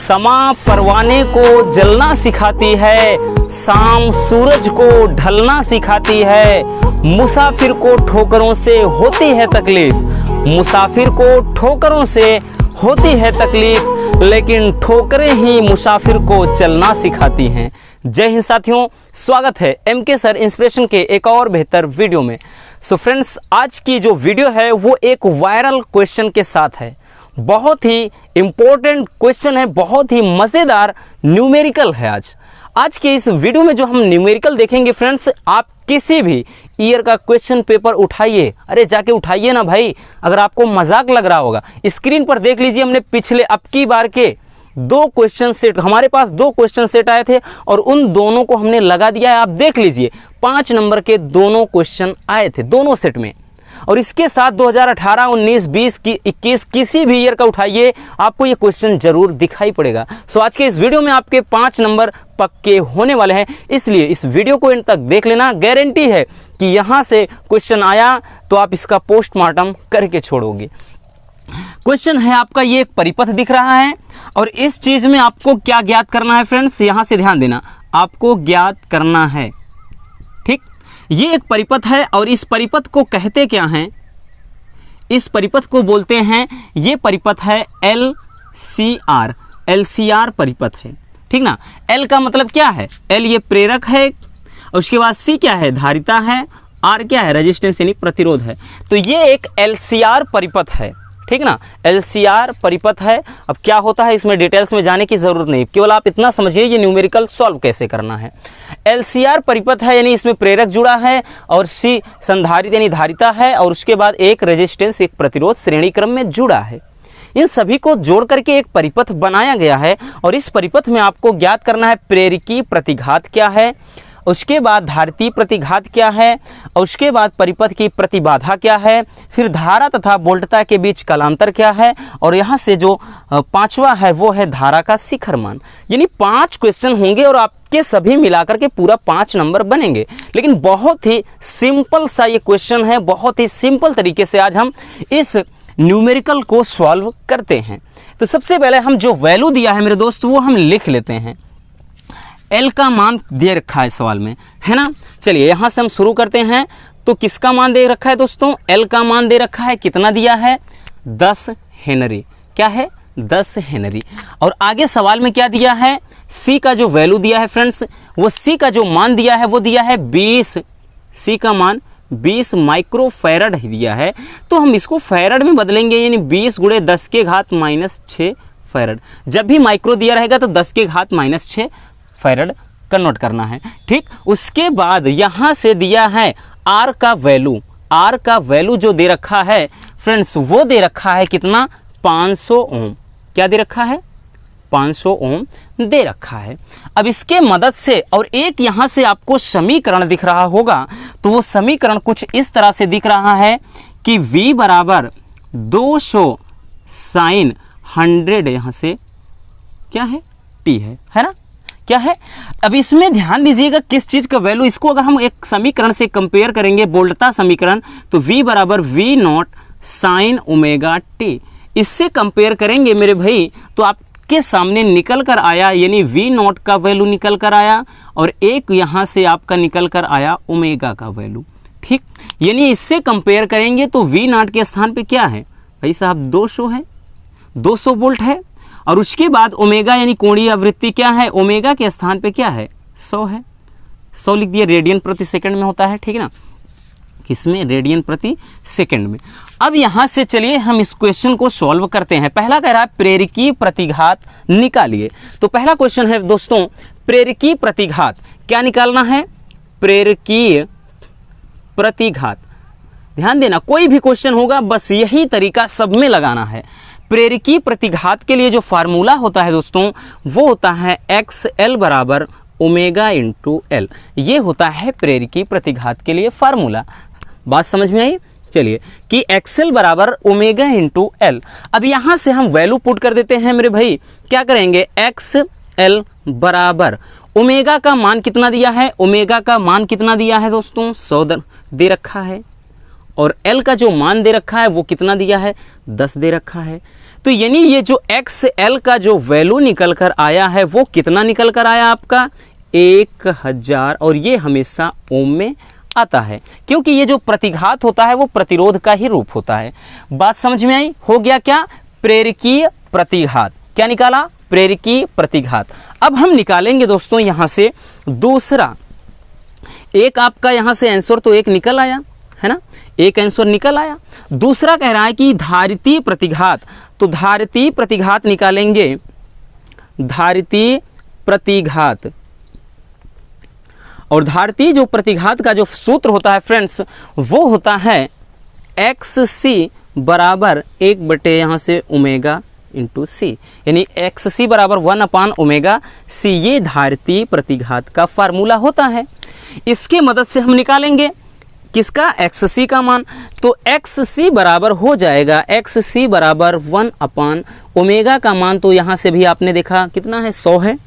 समा परवाने को जलना सिखाती है, शाम सूरज को ढलना सिखाती है, मुसाफिर को ठोकरों से होती है तकलीफ, मुसाफिर को ठोकरों से होती है तकलीफ, लेकिन ठोकरें ही मुसाफिर को चलना सिखाती हैं। जय हिंद साथियों, स्वागत है एमके सर इंस्पिरेशन के एक और बेहतर वीडियो में। सो फ्रेंड्स, आज की जो वीडियो है वो एक वायरल क्वेश्चन के साथ है। बहुत ही इम्पोर्टेंट क्वेश्चन है, बहुत ही मज़ेदार न्यूमेरिकल है। आज के इस वीडियो में जो हम न्यूमेरिकल देखेंगे फ्रेंड्स, आप किसी भी ईयर का क्वेश्चन पेपर उठाइए, अरे जाके उठाइए ना भाई, अगर आपको मजाक लग रहा होगा। स्क्रीन पर देख लीजिए, हमने पिछले अब की बार के दो क्वेश्चन सेट, हमारे पास दो क्वेश्चन सेट आए थे और उन दोनों को हमने लगा दिया है। आप देख लीजिए 5 नंबर के दोनों क्वेश्चन आए थे दोनों सेट में। और इसके साथ 2018, 19, 20, 21 किसी भी ईयर का उठाइए, आपको ये क्वेश्चन जरूर दिखाई पड़ेगा। सो आज के इस वीडियो में आपके 5 नंबर पक्के होने वाले हैं, इसलिए इस वीडियो को इन तक देख लेना। गारंटी है कि यहाँ से क्वेश्चन आया तो आप इसका पोस्टमार्टम करके छोड़ोगे। क्वेश्चन है आपका, ये एक परिपथ दिख रहा है और इस चीज में आपको क्या ज्ञात करना है फ्रेंड्स, यहां से ध्यान देना, आपको ज्ञात करना है। ठीक, ये एक परिपथ है और इस परिपथ को कहते क्या हैं, इस परिपथ को बोलते हैं, ये परिपथ है LCR, LCR परिपथ है। ठीक ना, L का मतलब क्या है, L ये प्रेरक है और उसके बाद C क्या है, धारिता है, R क्या है, रेजिस्टेंस यानी प्रतिरोध है। तो ये एक LCR परिपथ है। ठीक ना, LCR परिपथ है। अब क्या होता है इसमें डिटेल्स में जाने की जरूरत नहीं, केवल आप इतना समझिए ये न्यूमेरिकल सॉल्व कैसे करना है। LCR परिपथ है यानी इसमें प्रेरक जुड़ा है और C संधारित यानी धारिता है और उसके बाद एक रेजिस्टेंस, एक प्रतिरोध श्रेणी क्रम में जुड़ा है। इन सभी को जोड़ करके एक परिपथ बनाया गया है और इस परिपथ में आपको ज्ञात करना है प्रेरकी प्रतिघात क्या है, उसके बाद धारिती प्रतिघात क्या है और उसके बाद परिपथ की प्रतिबाधा क्या है, फिर धारा तथा वोल्टता के बीच कालांतर क्या है और यहाँ से जो पांचवा है वो है धारा का शिखर मान। यानी 5 क्वेश्चन होंगे और आपके सभी मिलाकर के पूरा 5 नंबर बनेंगे। लेकिन बहुत ही सिंपल सा ये क्वेश्चन है, बहुत ही सिंपल तरीके से आज हम इस न्यूमेरिकल को सॉल्व करते हैं। तो सबसे पहले हम जो वैल्यू दिया है मेरे दोस्त वो हम लिख लेते हैं। L का मान दे रखा है सवाल में, है ना। चलिए यहाँ से हम शुरू करते हैं। तो किसका मान दे रखा है दोस्तों, L का मान दे रखा है, कितना दिया है, 10 हेनरी। क्या है, 10 हेनरी। और आगे सवाल में क्या दिया है, C का जो वैल्यू दिया है फ्रेंड्स, वो C का जो मान दिया है वो दिया है 20, C का मान 20 माइक्रोफैरड ही दिया है। तो हम इसको फैरड में बदलेंगे, यानी 20 गुणे 10 के घात -6 फैरड। जब भी माइक्रो दिया रहेगा तो 10 के घात -6 फैरड कन्वर्ट करना है। ठीक, उसके बाद यहाँ से दिया है R का वैल्यू, R का वैल्यू जो दे रखा है फ्रेंड्स वो दे रखा है कितना, 500 ओम। क्या दे रखा है, 500 ओम दे रखा है। अब इसके मदद से, और एक यहाँ से आपको समीकरण दिख रहा होगा, तो वो समीकरण कुछ इस तरह से दिख रहा है कि V बराबर 200 साइन 100, यहाँ से क्या है, T है ना, क्या है। अब इसमें ध्यान दीजिएगा किस चीज का वैल्यू, इसको अगर हम एक समीकरण से कंपेयर करेंगे, वोल्टता समीकरण, तो V बराबर V0 साइन ओमेगा टी, इससे कंपेयर करेंगे मेरे भाई तो आपके सामने निकल कर आया, यानी V0 का वैल्यू निकल कर आया और एक यहाँ से आपका निकल कर आया ओमेगा का वैल्यू। ठीक, यानी इससे कंपेयर करेंगे तो V0 के स्थान पे क्या है भाई साहब, 200 है, 200 वोल्ट है। और उसके बाद ओमेगा यानी कोणीय आवृत्ति क्या है, ओमेगा के स्थान पे क्या है, 100 है। 100 लिख दिया, रेडियन प्रति सेकंड में होता है। ठीक है ना, किसमें, रेडियन प्रति सेकंड में। अब यहाँ से चलिए हम इस क्वेश्चन को सॉल्व करते हैं। पहला कह रहा है प्रेरकी प्रतिघात निकालिए। तो पहला क्वेश्चन है दोस्तों, प्रेरकी प्रतिघात क्या निकालना है, प्रेरकीय प्रतिघात। ध्यान देना, कोई भी क्वेश्चन होगा बस यही तरीका सब में लगाना है। प्रेरकी प्रतिघात के लिए जो फार्मूला होता है दोस्तों वो होता है XL बराबर ओमेगा इंटू L। ये होता है प्रेरकी प्रतिघात के लिए फार्मूला। बात समझ में आई, चलिए कि XL बराबर ओमेगा इंटू L। अब यहाँ से हम वैल्यू पुट कर देते हैं मेरे भाई। क्या करेंगे, XL बराबर ओमेगा का मान कितना दिया है, ओमेगा का मान कितना दिया है दोस्तों, 100 दे रखा है। और L का जो मान दे रखा है वो कितना दिया है, 10 दे रखा है। तो यानी ये जो XL का जो वैल्यू निकल कर आया है वो कितना निकल कर आया आपका 1000, और ये हमेशा ओम में आता है, क्योंकि ये जो प्रतिघात होता है वो प्रतिरोध का ही रूप होता है। बात समझ में आई? हो गया क्या? प्रेरकीय प्रतिघात। क्या निकाला? प्रेरकीय प्रतिघात। अब हम निकालेंगे दोस्तों यहां से दूसरा, एक आपका यहां से आंसर तो एक निकल आया है ना, एक आंसर निकल आया। दूसरा कह रहा है कि धारितीय प्रतिघात, तो धारितीय प्रतिघात निकालेंगे, धारितीय प्रतिघात। और धारितीय जो प्रतिघात का जो सूत्र होता है फ्रेंड्स वो होता है XC बराबर 1 यहाँ से ओमेगा इंटू सी, यानी XC बराबर 1/ओमेगा C। ये धारितीय प्रतिघात का फार्मूला होता है। इसके मदद से हम निकालेंगे किसका? XC का मान। तो XC बराबर हो जाएगा, XC बराबर 1/ओमेगा का मान तो यहाँ से भी आपने देखा कितना है 100 है,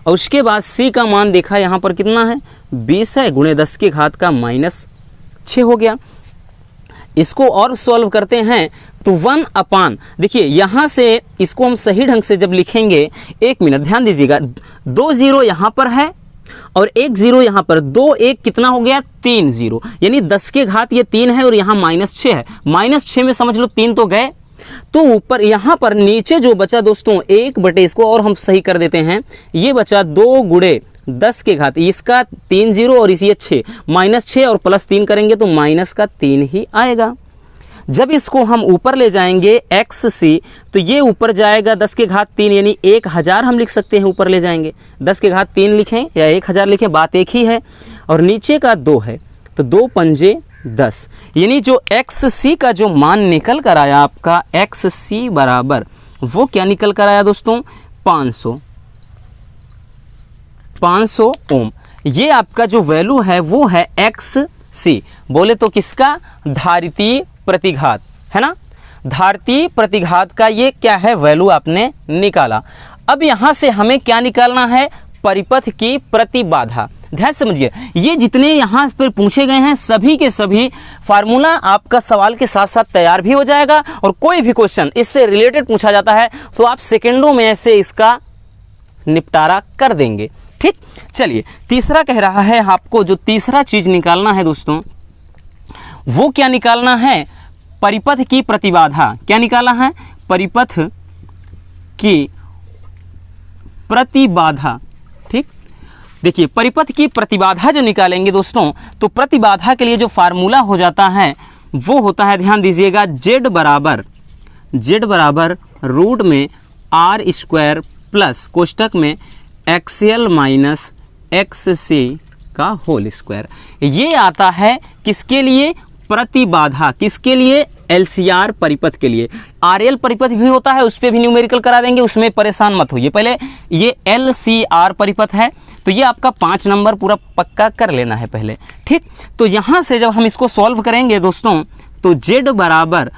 और उसके बाद C का मान देखा यहाँ पर कितना है 20 है, गुणे 10 की घात का -6 हो गया। इसको और सॉल्व करते हैं तो 1/, देखिए यहाँ से इसको हम सही ढंग से जब लिखेंगे, 1 मिनट ध्यान दीजिएगा, 2 0 यहाँ पर है और 1 0 यहाँ पर, 2 1 कितना हो गया 3 0, यानी 10 के घात ये 3 है और यहाँ -6 है, -6 में समझ लो 3 तो गए। तो ऊपर यहाँ पर नीचे जो बचा दोस्तों 1/, इसको और हम सही कर देते हैं, ये बचा 2 गुणे 10 के घात, इसका 3 0 और इसी 6, -6 और +3 करेंगे तो -3 ही आएगा। जब इसको हम ऊपर ले जाएंगे XC, तो ये ऊपर जाएगा 10 के घात 3, यानी 1000 हम लिख सकते हैं, ऊपर ले जाएंगे 10 के घात 3 लिखें या 1000 लिखें, बात एक ही है। और नीचे का 2 है तो 2 पंजे 10, यानी जो XC का जो मान निकल कर आया आपका XC बराबर वो क्या निकल कर आया दोस्तों 500 ओम। ये आपका जो वैल्यू है वो है XC, बोले तो किसका? धारितीय प्रतिघात है ना, धारितीय प्रतिघात का ये क्या है वैल्यू आपने निकाला। अब यहां से हमें क्या निकालना है? परिपथ की प्रतिबाधा। ध्यान समझिए, ये जितने यहाँ पर पूछे गए हैं सभी के सभी फार्मूला आपका सवाल के साथ साथ तैयार भी हो जाएगा, और कोई भी क्वेश्चन इससे रिलेटेड पूछा जाता है तो आप सेकेंडों में से इसका निपटारा कर देंगे। ठीक, चलिए तीसरा कह रहा है आपको, जो तीसरा चीज निकालना है दोस्तों वो क्या निकालना है? परिपथ की प्रतिबाधा। क्या निकाला है? परिपथ की प्रतिबाधा। ठीक, देखिए परिपथ की प्रतिबाधा जो निकालेंगे दोस्तों, तो प्रतिबाधा के लिए जो फार्मूला हो जाता है वो होता है, ध्यान दीजिएगा, Z बराबर रूट में R² प्लस कोष्टक में XL माइनस XC का होल स्क्वायर। ये आता है किसके लिए? प्रतिबाधा। किसके लिए? LCR परिपथ के लिए। RL परिपथ भी होता है, उस पर भी न्यूमेरिकल करा देंगे, उसमें परेशान मत होइए। पहले ये LCR परिपथ है, तो ये आपका 5 नंबर पूरा पक्का कर लेना है पहले। ठीक, तो यहाँ से जब हम इसको सॉल्व करेंगे दोस्तों, तो Z बराबर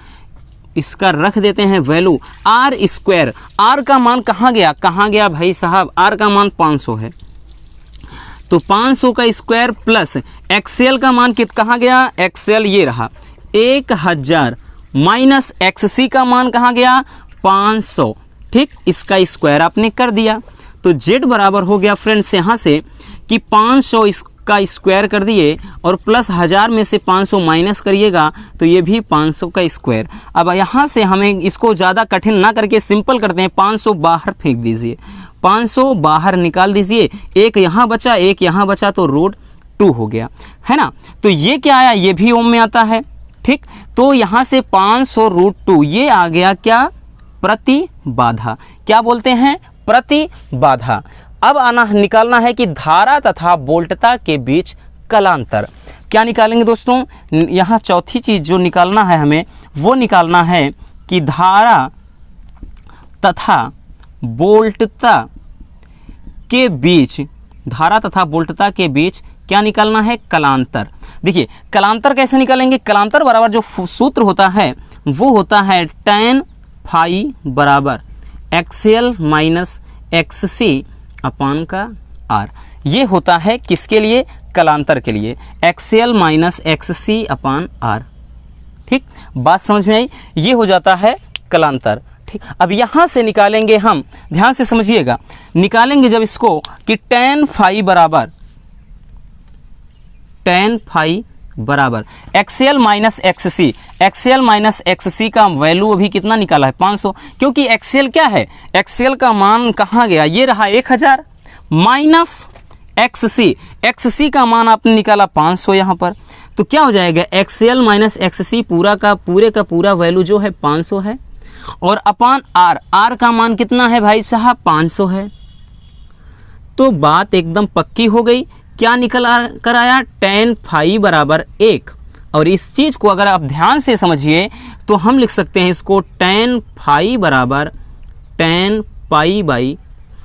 इसका रख देते हैं वैल्यू R²। R का मान कहाँ गया भाई साहब? R का मान 500 है, तो 500 का स्क्वायर प्लस XL का मान कहाँ गया? XL ये रहा 1000 माइनस XC का मान कहाँ गया? 500। ठीक, इसका स्क्वायर आपने कर दिया, तो Z बराबर हो गया फ्रेंड्स यहाँ से कि 500 इसका स्क्वायर कर दिए और प्लस 1000 में से 500 माइनस करिएगा तो ये भी 500 का स्क्वायर। अब यहाँ से हमें इसको ज़्यादा कठिन ना करके सिंपल करते हैं, 500 बाहर फेंक दीजिए, 500 बाहर निकाल दीजिए, एक यहाँ बचा एक यहाँ बचा, तो √2 हो गया है ना। तो ये क्या आया? ये भी ओम में आता है। ठीक, तो यहाँ से 500 √2 ये आ गया क्या? प्रतिबाधा। क्या बोलते हैं? प्रतिबाधा। अब निकालना है कि धारा तथा वोल्टता के बीच कलांतर। क्या निकालेंगे दोस्तों? यहाँ चौथी चीज जो निकालना है हमें वो निकालना है कि धारा तथा वोल्टता के बीच, धारा तथा वोल्टता के बीच क्या निकालना है? कलांतर। देखिए कलांतर कैसे निकालेंगे? कलांतर बराबर जो सूत्र होता है वो होता है tan phi बराबर XL माइनस XC अपान का R। ये होता है किसके लिए? कलांतर के लिए, XL माइनस XC अपान R। ठीक, बात समझ में आई? ये हो जाता है कलांतर। ठीक, अब यहाँ से निकालेंगे हम, ध्यान से समझिएगा, निकालेंगे जब इसको कि tan phi बराबर एक्सएल माइनस एक्ससी, एक्सएल माइनस एक्ससी का वैल्यू अभी कितना निकाला है 500, क्योंकि एक्सएल क्या है, एक्सएल का मान कहाँ गया, ये रहा 1000 माइनस एक्ससी, एक्ससी का मान आपने निकाला 500 यहाँ पर, तो क्या हो जाएगा एक्सएल माइनस एक्ससी पूरे का पूरा वैल्यू जो है 500 है, और अपान आर, आर का मान कितना है भाई साहब 500 है। तो बात एकदम पक्की हो गई, क्या निकल कर आया tan phi बराबर 1, और इस चीज को अगर आप ध्यान से समझिए तो हम लिख सकते हैं इसको tan phi बराबर tan pi बाई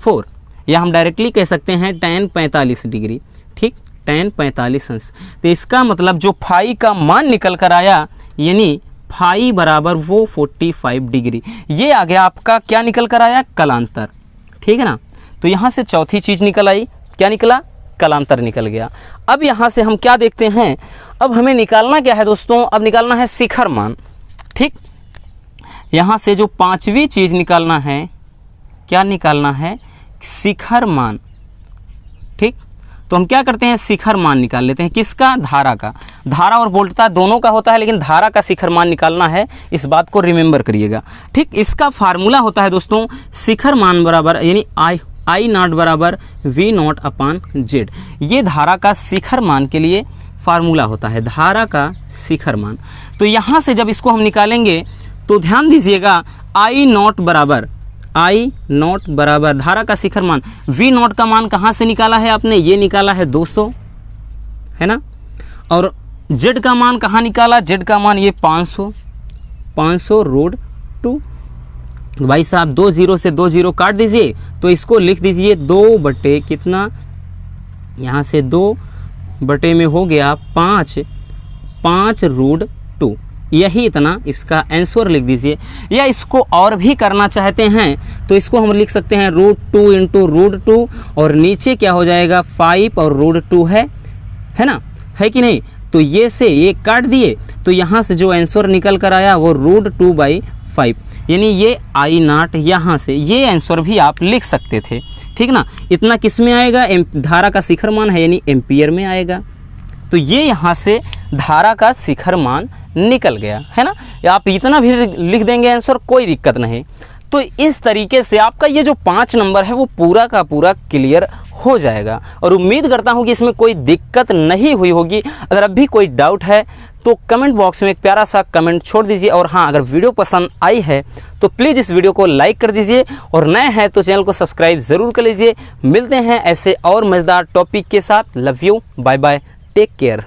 4, या हम डायरेक्टली कह सकते हैं tan 45 डिग्री, ठीक, tan 45 अंश। तो इसका मतलब जो फाई का मान निकल कर आया यानी फाई बराबर वो 45 डिग्री, ये आ गया आपका क्या निकल कर आया, कलांतर, ठीक है ना। तो यहाँ से चौथी चीज निकल आई, क्या निकला, कलांतर निकल गया। अब यहाँ से हम क्या देखते हैं, अब हमें निकालना क्या है दोस्तों, अब निकालना है शिखर मान, ठीक। यहाँ से जो पांचवी चीज निकालना है, क्या निकालना है, शिखर मान, ठीक। तो हम क्या करते हैं, शिखर मान निकाल लेते हैं, किसका, धारा का, धारा और वोल्टता दोनों का होता है, लेकिन धारा का शिखर मान निकालना है, इस बात को रिमेंबर करिएगा, ठीक। इसका फार्मूला होता है दोस्तों शिखर मान बराबर यानी आई नॉट बराबर वी नॉट अपान जेड, ये धारा का शिखर मान के लिए फार्मूला होता है, धारा का शिखर मान। तो यहाँ से जब इसको हम निकालेंगे तो ध्यान दीजिएगा आई नॉट बराबर धारा का शिखर मान, वी नॉट का मान कहाँ से निकाला है आपने, ये निकाला है 200, है ना, और जेड का मान कहाँ निकाला, जेड का मान ये 500 रूट 2, भाई साहब 2 0 से 2 0 काट दीजिए, तो इसको लिख दीजिए 2 बटे कितना, यहाँ से 2 बटे में हो गया 5 रूट 2, यही इतना इसका आंसर लिख दीजिए। या इसको और भी करना चाहते हैं तो इसको हम लिख सकते हैं रूट 2 इंटू रूट 2, और नीचे क्या हो जाएगा 5 और रूट 2 है ना, है कि नहीं। तो ये से ये काट दिए, तो यहाँ से जो आंसर निकल कर आया वो रूट 2 बाई 5, यानी ये आई नॉट, यहाँ से ये आंसर भी आप लिख सकते थे, ठीक ना। इतना किस में आएगा, धारा का शिखर मान है यानी एम्पियर में आएगा। तो ये यहाँ से धारा का शिखर मान निकल गया, है ना। आप इतना भी लिख देंगे आंसर, कोई दिक्कत नहीं। तो इस तरीके से आपका ये जो 5 नंबर है वो पूरा का पूरा क्लियर हो जाएगा, और उम्मीद करता हूँ कि इसमें कोई दिक्कत नहीं हुई होगी। अगर अब भी कोई डाउट है तो कमेंट बॉक्स में एक प्यारा सा कमेंट छोड़ दीजिए, और हाँ, अगर वीडियो पसंद आई है तो प्लीज़ इस वीडियो को लाइक कर दीजिए, और नए हैं तो चैनल को सब्सक्राइब ज़रूर कर लीजिए। मिलते हैं ऐसे और मज़ेदार टॉपिक के साथ। Love you, bye bye, take care.